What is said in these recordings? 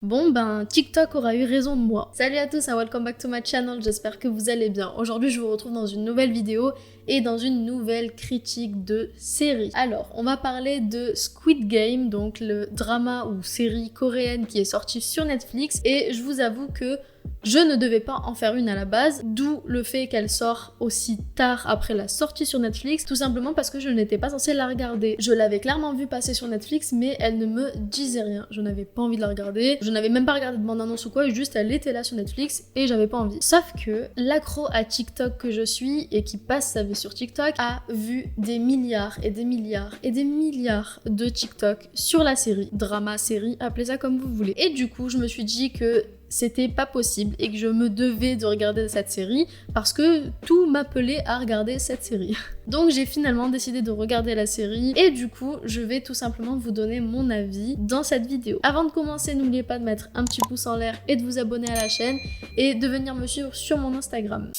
Bon ben, TikTok aura eu raison de moi. Salut à tous and welcome back to my channel, j'espère que vous allez bien. Aujourd'hui je vous retrouve dans une nouvelle vidéo et dans une nouvelle critique de série. Alors, on va parler de Squid Game, donc le drama ou série coréenne qui est sortie sur Netflix, et je vous avoue que je ne devais pas en faire une à la base, d'où le fait qu'elle sort aussi tard après la sortie sur Netflix, tout simplement parce que je n'étais pas censée la regarder. Je l'avais clairement vue passer sur Netflix, mais elle ne me disait rien. Je n'avais pas envie de la regarder, je n'avais même pas regardé de bande-annonce ou quoi, juste elle était là sur Netflix et j'avais pas envie. Sauf que l'accro à TikTok que je suis et qui passe sa vie sur TikTok a vu des milliards et des milliards et des milliards de TikTok sur la série, drama, série, appelez ça comme vous voulez. Et du coup, je me suis dit que c'était pas possible et que je me devais de regarder cette série parce que tout m'appelait à regarder cette série. Donc j'ai finalement décidé de regarder la série et du coup je vais tout simplement vous donner mon avis dans cette vidéo. Avant de commencer, n'oubliez pas de mettre un petit pouce en l'air et de vous abonner à la chaîne et de venir me suivre sur mon Instagram.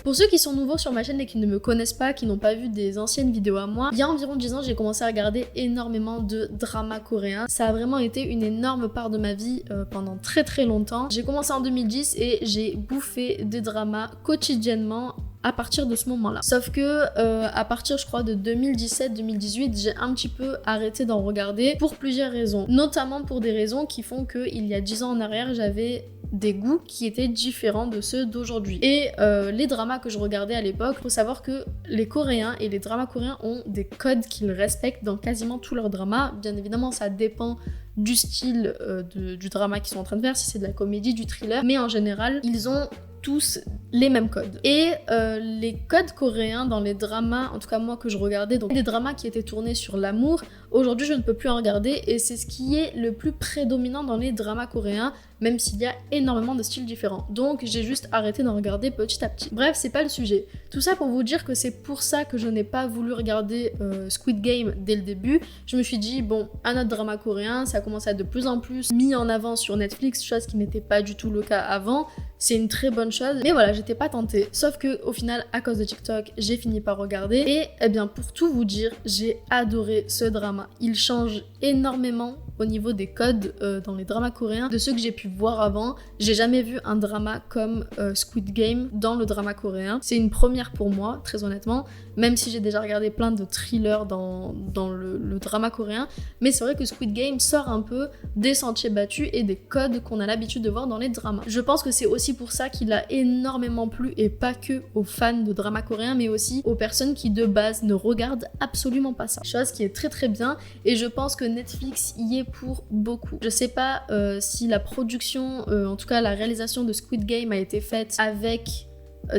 Pour ceux qui sont nouveaux sur ma chaîne et qui ne me connaissent pas, qui n'ont pas vu des anciennes vidéos à moi, il y a environ 10 ans, j'ai commencé à regarder énormément de dramas coréens. Ça a vraiment été une énorme part de ma vie pendant très très longtemps. J'ai commencé en 2010 et j'ai bouffé des dramas quotidiennement à partir de ce moment-là. Sauf que à partir, je crois, de 2017-2018, j'ai un petit peu arrêté d'en regarder pour plusieurs raisons. Notamment pour des raisons qui font qu'il y a 10 ans en arrière, j'avais des goûts qui étaient différents de ceux d'aujourd'hui. Et les dramas que je regardais à l'époque, faut savoir que les Coréens et les dramas coréens ont des codes qu'ils respectent dans quasiment tous leurs dramas. Bien évidemment, ça dépend du style du drama qu'ils sont en train de faire, si c'est de la comédie, du thriller, mais en général, ils ont tous les mêmes codes. Et les codes coréens dans les dramas, en tout cas moi que je regardais, donc des dramas qui étaient tournés sur l'amour, aujourd'hui je ne peux plus en regarder et c'est ce qui est le plus prédominant dans les dramas coréens, même s'il y a énormément de styles différents. Donc j'ai juste arrêté d'en regarder petit à petit. Bref, c'est pas le sujet. Tout ça pour vous dire que c'est pour ça que je n'ai pas voulu regarder Squid Game dès le début. Je me suis dit, bon, un autre drama coréen, ça commence à être de plus en plus mis en avant sur Netflix, chose qui n'était pas du tout le cas avant. C'est une très bonne chose, mais voilà, j'étais pas tentée. Sauf que au final, à cause de TikTok, j'ai fini par regarder. Et eh bien, pour tout vous dire, j'ai adoré ce drama. Il change énormément au niveau des codes dans les dramas coréens de ceux que j'ai pu voir avant. J'ai jamais vu un drama comme Squid Game dans le drama coréen. C'est une première pour moi, très honnêtement, même si j'ai déjà regardé plein de thrillers dans le drama coréen. Mais c'est vrai que Squid Game sort un peu des sentiers battus et des codes qu'on a l'habitude de voir dans les dramas. Je pense que c'est aussi pour ça qu'il a énormément plu, et pas que aux fans de drama coréen, mais aussi aux personnes qui de base ne regardent absolument pas ça. Chose qui est très très bien, et je pense que Netflix y est pour beaucoup. Je sais pas si la production, en tout cas la réalisation de Squid Game a été faite avec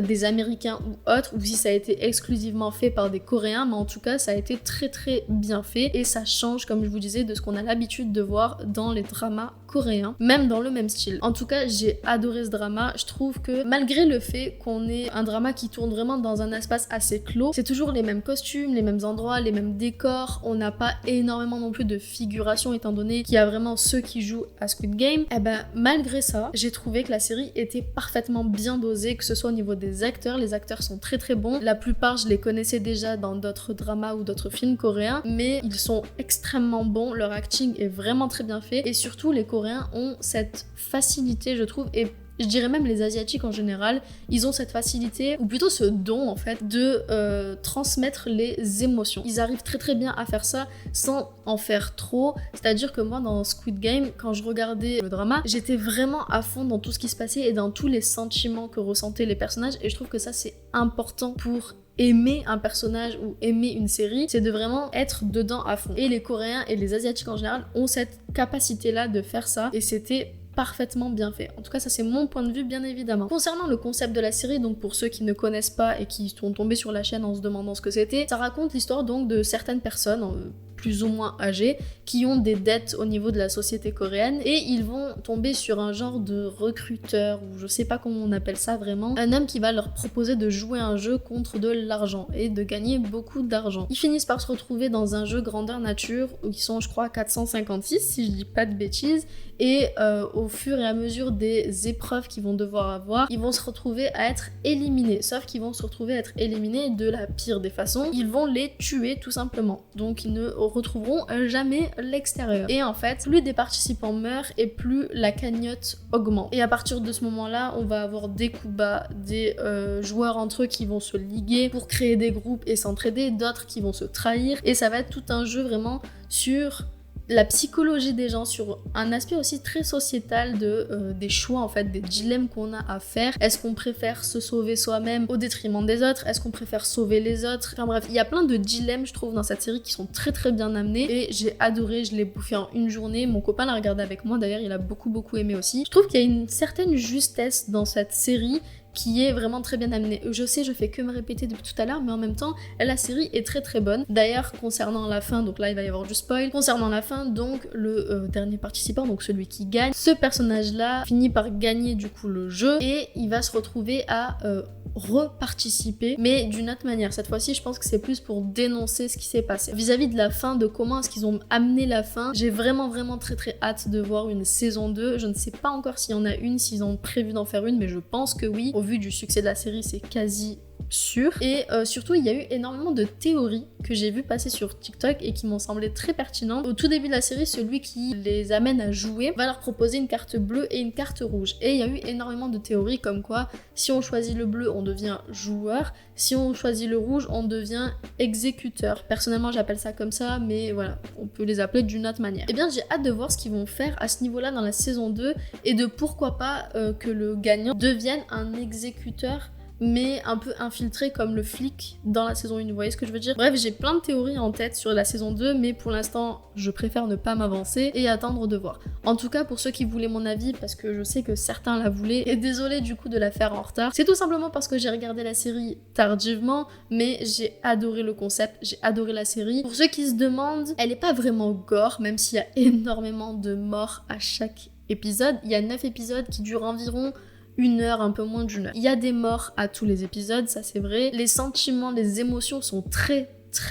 des Américains ou autres, ou si ça a été exclusivement fait par des Coréens, mais en tout cas ça a été très très bien fait et ça change, comme je vous disais, de ce qu'on a l'habitude de voir dans les dramas coréens, même dans le même style. En tout cas, j'ai adoré ce drama. Je trouve que malgré le fait qu'on ait un drama qui tourne vraiment dans un espace assez clos, c'est toujours les mêmes costumes, les mêmes endroits, les mêmes décors, on n'a pas énormément non plus de figuration étant donné qu'il y a vraiment ceux qui jouent à Squid Game. Et ben malgré ça, j'ai trouvé que la série était parfaitement bien dosée, que ce soit au niveau des acteurs. Les acteurs sont très très bons. La plupart, je les connaissais déjà dans d'autres dramas ou d'autres films coréens, mais ils sont extrêmement bons. Leur acting est vraiment très bien fait et surtout les Coréens ont cette facilité, je trouve, et je dirais même les Asiatiques en général, ils ont cette facilité, ou plutôt ce don en fait, de transmettre les émotions. Ils arrivent très très bien à faire ça sans en faire trop. C'est-à-dire que moi dans Squid Game, quand je regardais le drama, j'étais vraiment à fond dans tout ce qui se passait et dans tous les sentiments que ressentaient les personnages, et je trouve que ça c'est important pour aimer un personnage ou aimer une série, c'est de vraiment être dedans à fond. Et les Coréens et les Asiatiques en général ont cette capacité-là de faire ça, et c'était parfaitement bien fait. En tout cas, ça c'est mon point de vue, bien évidemment. Concernant le concept de la série, donc pour ceux qui ne connaissent pas et qui sont tombés sur la chaîne en se demandant ce que c'était, ça raconte l'histoire donc de certaines personnes, plus ou moins âgés qui ont des dettes au niveau de la société coréenne et ils vont tomber sur un genre de recruteur ou je sais pas comment on appelle ça vraiment, un homme qui va leur proposer de jouer un jeu contre de l'argent et de gagner beaucoup d'argent. Ils finissent par se retrouver dans un jeu grandeur nature où ils sont je crois 456 si je dis pas de bêtises et au fur et à mesure des épreuves qu'ils vont devoir avoir, ils vont se retrouver à être éliminés, sauf qu'ils vont se retrouver à être éliminés de la pire des façons, ils vont les tuer tout simplement, donc ils ne retrouveront jamais l'extérieur. Et en fait, plus des participants meurent et plus la cagnotte augmente. Et à partir de ce moment-là, on va avoir des coups bas, des joueurs entre eux qui vont se liguer pour créer des groupes et s'entraider, d'autres qui vont se trahir, et ça va être tout un jeu vraiment sur la psychologie des gens, sur un aspect aussi très sociétal des choix en fait, des dilemmes qu'on a à faire. Est-ce qu'on préfère se sauver soi-même au détriment des autres? Est-ce qu'on préfère sauver les autres? Enfin bref, il y a plein de dilemmes je trouve dans cette série qui sont très très bien amenés et j'ai adoré, je l'ai bouffé en une journée, mon copain l'a regardé avec moi d'ailleurs, il a beaucoup aimé aussi. Je trouve qu'il y a une certaine justesse dans cette série qui est vraiment très bien amenée. Je sais, je fais que me répéter depuis tout à l'heure, mais en même temps, la série est très très bonne. D'ailleurs, concernant la fin, donc là il va y avoir du spoil, concernant la fin, donc le dernier participant, donc celui qui gagne, ce personnage-là finit par gagner du coup le jeu et il va se retrouver à reparticiper, mais d'une autre manière. Cette fois-ci, je pense que c'est plus pour dénoncer ce qui s'est passé. Vis-à-vis de la fin, de comment est-ce qu'ils ont amené la fin, j'ai vraiment très hâte de voir une saison 2. Je ne sais pas encore s'il y en a une, s'ils ont prévu d'en faire une, mais je pense que oui. Au vu du succès de la série, c'est quasi sûr. Et surtout, il y a eu énormément de théories que j'ai vu passer sur TikTok et qui m'ont semblé très pertinentes. Au tout début de la série, celui qui les amène à jouer va leur proposer une carte bleue et une carte rouge. Et il y a eu énormément de théories comme quoi, si on choisit le bleu, on devient joueur. Si on choisit le rouge, on devient exécuteur. Personnellement, j'appelle ça comme ça, mais voilà, on peut les appeler d'une autre manière. Eh bien, j'ai hâte de voir ce qu'ils vont faire à ce niveau-là dans la saison 2 et de pourquoi pas que le gagnant devienne un exécuteur mais un peu infiltré comme le flic dans la saison 1, vous voyez ce que je veux dire? Bref, j'ai plein de théories en tête sur la saison 2, mais pour l'instant, je préfère ne pas m'avancer et attendre de voir. En tout cas, pour ceux qui voulaient mon avis, parce que je sais que certains la voulaient, et désolée du coup de la faire en retard, c'est tout simplement parce que j'ai regardé la série tardivement, mais j'ai adoré le concept, j'ai adoré la série. Pour ceux qui se demandent, elle est pas vraiment gore, même s'il y a énormément de morts à chaque épisode. Il y a 9 épisodes qui durent environ 1 heure, un peu moins d'1 heure. Il y a des morts à tous les épisodes, ça c'est vrai. Les sentiments, les émotions sont très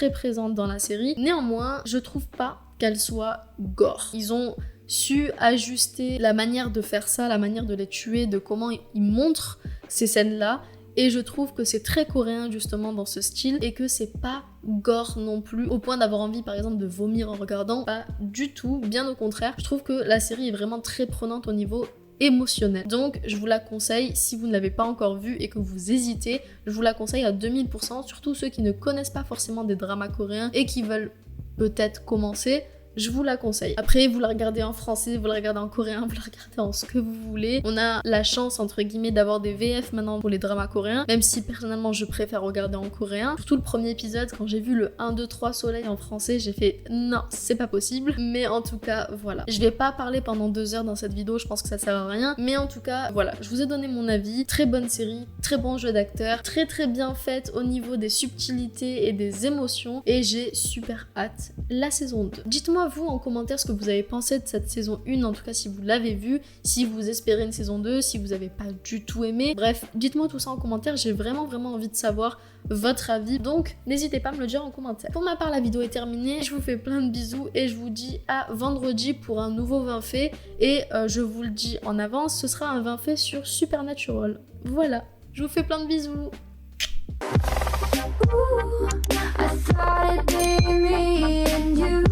présentes dans la série. Néanmoins, je trouve pas qu'elle soit gore. Ils ont su ajuster la manière de faire ça, la manière de les tuer, de comment ils montrent ces scènes-là. Et je trouve que c'est très coréen justement dans ce style et que c'est pas gore non plus, au point d'avoir envie par exemple de vomir en regardant. Pas du tout, bien au contraire. Je trouve que la série est vraiment très prenante au niveau émotionnel. Donc je vous la conseille si vous ne l'avez pas encore vue et que vous hésitez, je vous la conseille à 2000%, surtout ceux qui ne connaissent pas forcément des dramas coréens et qui veulent peut-être commencer. Je vous la conseille. Après, vous la regardez en français, vous la regardez en coréen, vous la regardez en ce que vous voulez. On a la chance, entre guillemets, d'avoir des VF maintenant pour les dramas coréens, même si personnellement je préfère regarder en coréen. Surtout le premier épisode, quand j'ai vu le 1, 2, 3 soleil en français, j'ai fait non, c'est pas possible. Mais en tout cas, voilà. Je vais pas parler pendant 2 heures dans cette vidéo, je pense que ça sert à rien. Mais en tout cas, voilà, je vous ai donné mon avis. Très bonne série, très bon jeu d'acteur, très bien faite au niveau des subtilités et des émotions. Et j'ai super hâte la saison 2. Dites-moi vous en commentaire ce que vous avez pensé de cette saison 1, en tout cas si vous l'avez vue, si vous espérez une saison 2, si vous avez pas du tout aimé. Bref, dites-moi tout ça en commentaire, j'ai vraiment envie de savoir votre avis, donc n'hésitez pas à me le dire en commentaire. Pour ma part, la vidéo est terminée, je vous fais plein de bisous et je vous dis à vendredi pour un nouveau vin fait et je vous le dis en avance, ce sera un vin fait sur Supernatural. Voilà, je vous fais plein de bisous. I thought it'd be me and you.